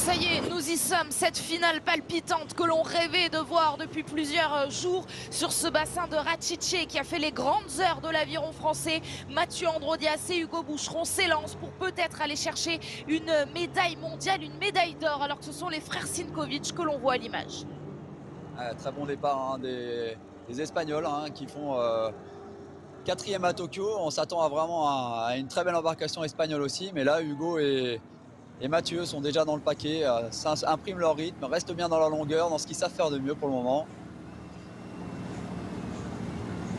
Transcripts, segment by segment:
Ça y est, nous y sommes, cette finale palpitante que l'on rêvait de voir depuis plusieurs jours sur ce bassin de Rachiche qui a fait les grandes heures de l'aviron français. Mathieu Androdias et Hugo Boucheron s'élancent pour peut-être aller chercher une médaille mondiale, une médaille d'or, alors que ce sont les frères Sinkovic que l'on voit à l'image. Très bon départ des Espagnols qui font 4e à Tokyo. On s'attend vraiment à une très belle embarcation espagnole aussi, mais là Hugo et Mathieu sont déjà dans le paquet, impriment leur rythme, restent bien dans leur longueur, dans ce qu'ils savent faire de mieux pour le moment.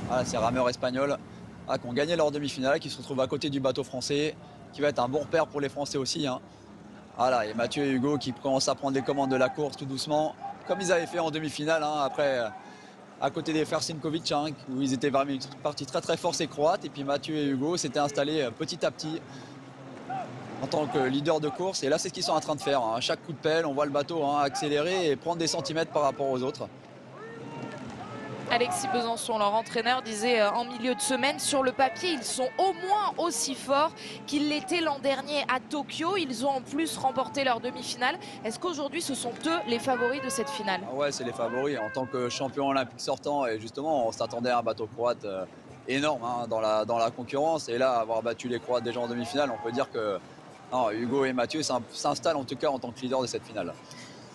Voilà, ces rameurs espagnols qui ont gagné leur demi-finale, qui se retrouvent à côté du bateau français, qui va être un bon repère pour les Français aussi. Voilà, et Mathieu et Hugo qui commencent à prendre les commandes de la course tout doucement, comme ils avaient fait en demi-finale, après à côté des frères Sinkovic, où ils étaient vraiment partis très très fort ces Croates, et puis Mathieu et Hugo s'étaient installés petit à petit en tant que leader de course, et là c'est ce qu'ils sont en train de faire. À chaque coup de pelle, on voit le bateau accélérer et prendre des centimètres par rapport aux autres. Alexis Besançon, leur entraîneur, disait en milieu de semaine, sur le papier, ils sont au moins aussi forts qu'ils l'étaient l'an dernier à Tokyo. Ils ont en plus remporté leur demi-finale. Est-ce qu'aujourd'hui, ce sont eux les favoris de cette finale? Ouais, c'est les favoris. En tant que champion olympique sortant, et justement, on s'attendait à un bateau croate énorme dans la concurrence. Et là, avoir battu les Croates déjà en demi-finale, on peut dire que Hugo et Mathieu s'installent en tout cas en tant que leader de cette finale.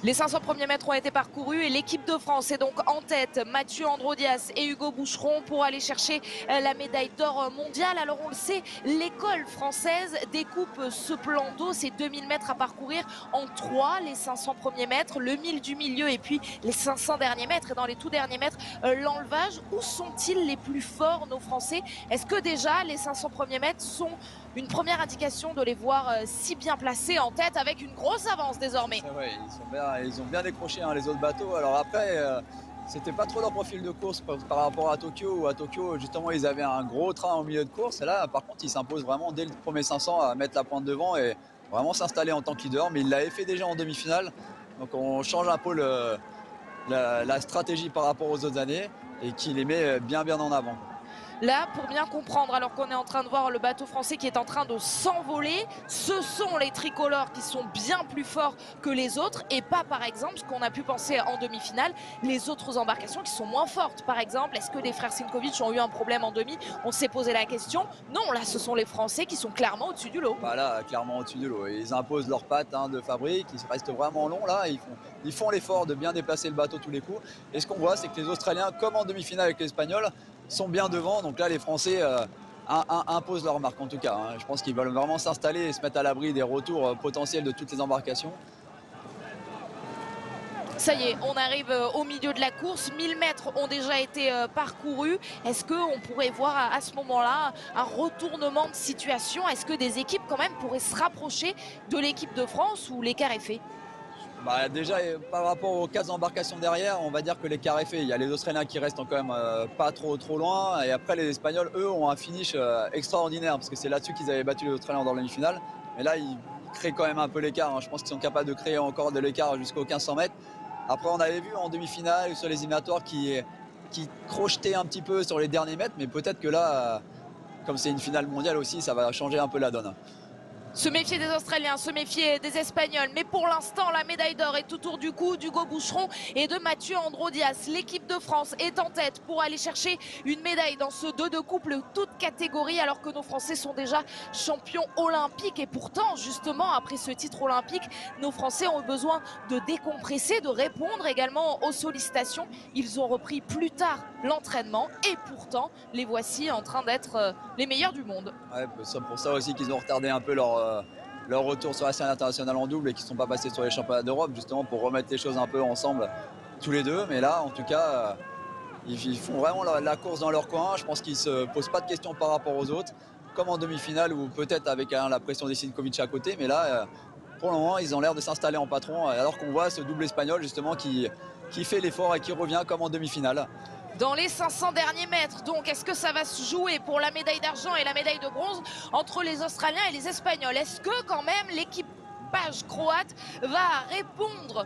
Les 500 premiers mètres ont été parcourus et l'équipe de France est donc en tête. Mathieu Androdias et Hugo Boucheron pour aller chercher la médaille d'or mondiale. Alors on le sait, l'école française découpe ce plan d'eau, ces 2000 mètres à parcourir en 3, les 500 premiers mètres, le 1000 du milieu et puis les 500 derniers mètres. Et dans les tout derniers mètres, l'enlevage. Où sont-ils les plus forts, nos Français? Est-ce que déjà les 500 premiers mètres sont une première indication de les voir si bien placés en tête avec une grosse avance désormais? Ouais, ils ont bien décroché les autres bateaux. Alors après, c'était pas trop leur profil de course par rapport à Tokyo, où à Tokyo justement ils avaient un gros train au milieu de course. Et là par contre ils s'imposent vraiment dès le premier 500 à mettre la pointe devant et vraiment s'installer en tant que leader. Mais ils l'avaient fait déjà en demi-finale. Donc on change un peu la stratégie par rapport aux autres années et qui les met bien en avant. Là, pour bien comprendre, alors qu'on est en train de voir le bateau français qui est en train de s'envoler, ce sont les tricolores qui sont bien plus forts que les autres et pas, par exemple, ce qu'on a pu penser en demi-finale, les autres embarcations qui sont moins fortes. Par exemple, est-ce que les frères Sinkovic ont eu un problème en demi? On s'est posé la question. Non, là, ce sont les Français qui sont clairement au-dessus du lot. Voilà, clairement au-dessus du lot. Ils imposent leurs pattes de fabrique, ils restent vraiment longs là, ils font l'effort de bien déplacer le bateau tous les coups. Et ce qu'on voit, c'est que les Australiens, comme en demi-finale avec les Espagnols, sont bien devant. Donc là, les Français imposent leur marque en tout cas. Je pense qu'ils veulent vraiment s'installer et se mettre à l'abri des retours potentiels de toutes les embarcations. Ça y est, on arrive au milieu de la course. 1000 mètres ont déjà été parcourus. Est-ce qu'on pourrait voir à ce moment-là un retournement de situation? Est-ce que des équipes quand même pourraient se rapprocher de l'équipe de France ou l'écart est fait? Déjà, par rapport aux 4 embarcations derrière, on va dire que l'écart est fait. Il y a les Australiens qui restent quand même pas trop loin. Et après, les Espagnols, eux, ont un finish extraordinaire parce que c'est là-dessus qu'ils avaient battu les Australiens dans la demi-finale. Mais là, ils créent quand même un peu l'écart. Je pense qu'ils sont capables de créer encore de l'écart jusqu'aux 1500 mètres. Après, on avait vu en demi-finale ou sur les éliminatoires qui crochetaient un petit peu sur les derniers mètres. Mais peut-être que là, comme c'est une finale mondiale aussi, ça va changer un peu la donne. Se méfier des Australiens, se méfier des Espagnols. Mais pour l'instant, la médaille d'or est autour du cou d'Hugo Boucheron et de Mathieu Androdias. L'équipe de France est en tête pour aller chercher une médaille dans ce 2-2 couple, toutes catégories, alors que nos Français sont déjà champions olympiques. Et pourtant, justement, après ce titre olympique, nos Français ont eu besoin de décompresser, de répondre également aux sollicitations. Ils ont repris plus tard l'entraînement et pourtant, les voici en train d'être les meilleurs du monde. Ouais, c'est pour ça aussi qu'ils ont retardé un peu leur retour sur la scène internationale en double et qui ne sont pas passés sur les championnats d'Europe, justement pour remettre les choses un peu ensemble tous les deux. Mais là, en tout cas, ils font vraiment la course dans leur coin. Je pense qu'ils ne se posent pas de questions par rapport aux autres, comme en demi-finale ou peut-être avec la pression des Sinkovic à côté. Mais là, pour le moment, ils ont l'air de s'installer en patron, alors qu'on voit ce double espagnol justement qui fait l'effort et qui revient comme en demi-finale. Dans les 500 derniers mètres, donc, est-ce que ça va se jouer pour la médaille d'argent et la médaille de bronze entre les Australiens et les Espagnols? Est-ce que quand même l'équipage croate va répondre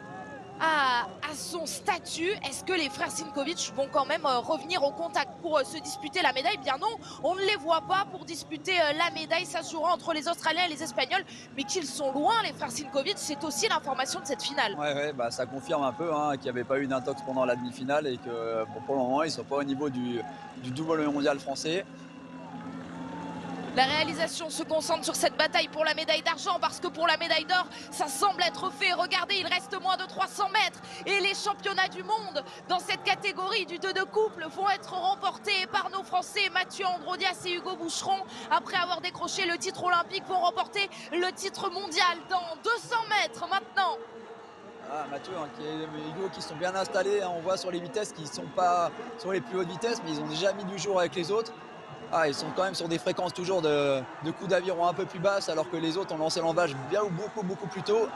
à son statut. Est-ce que les frères Sinkovic vont quand même revenir au contact pour se disputer la médaille? Eh bien non, on ne les voit pas pour disputer la médaille. Ça se jouera entre les Australiens et les Espagnols, mais qu'ils sont loin, les frères Sinkovic, c'est aussi l'information de cette finale. Ouais, bah, ça confirme un peu qu'il n'y avait pas eu d'intox pendant la demi-finale et que bon, pour le moment, ils ne sont pas au niveau du double mondial français. La réalisation se concentre sur cette bataille pour la médaille d'argent parce que pour la médaille d'or, ça semble être fait. Regardez, il reste moins de 300 mètres et les championnats du monde dans cette catégorie du 2 de couple vont être remportés par nos Français Mathieu Androdias et Hugo Boucheron. Après avoir décroché le titre olympique, vont remporter le titre mondial dans 200 mètres maintenant. Mathieu et Hugo qui sont bien installés, on voit sur les vitesses qu'ils ne sont pas sur les plus hautes vitesses, mais ils ont déjà mis du jour avec les autres. Ils sont quand même sur des fréquences toujours de coups d'aviron un peu plus basses, alors que les autres ont lancé l'envage bien ou beaucoup plus tôt.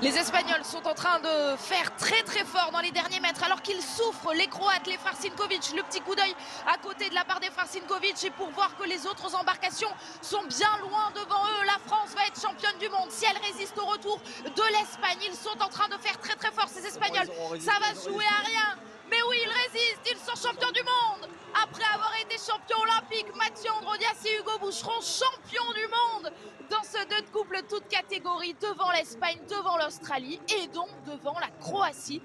Les Espagnols sont en train de faire très fort dans les derniers mètres alors qu'ils souffrent, les Croates, les frères Sinkovic. Le petit coup d'œil à côté de la part des frères Sinkovic et pour voir que les autres embarcations sont bien loin devant eux. La France va être championne du monde si elle résiste au retour de l'Espagne. Ils sont en train de faire très fort ces Espagnols. Ça va se jouer à rien. Mais oui, ils résistent, ils sont champions du monde. Après avoir été champion olympique, Mathieu Androdias et Hugo Boucheron, champions du monde dans ce 2 de couple toute catégorie devant l'Espagne, devant l'Australie et donc devant la Croatie.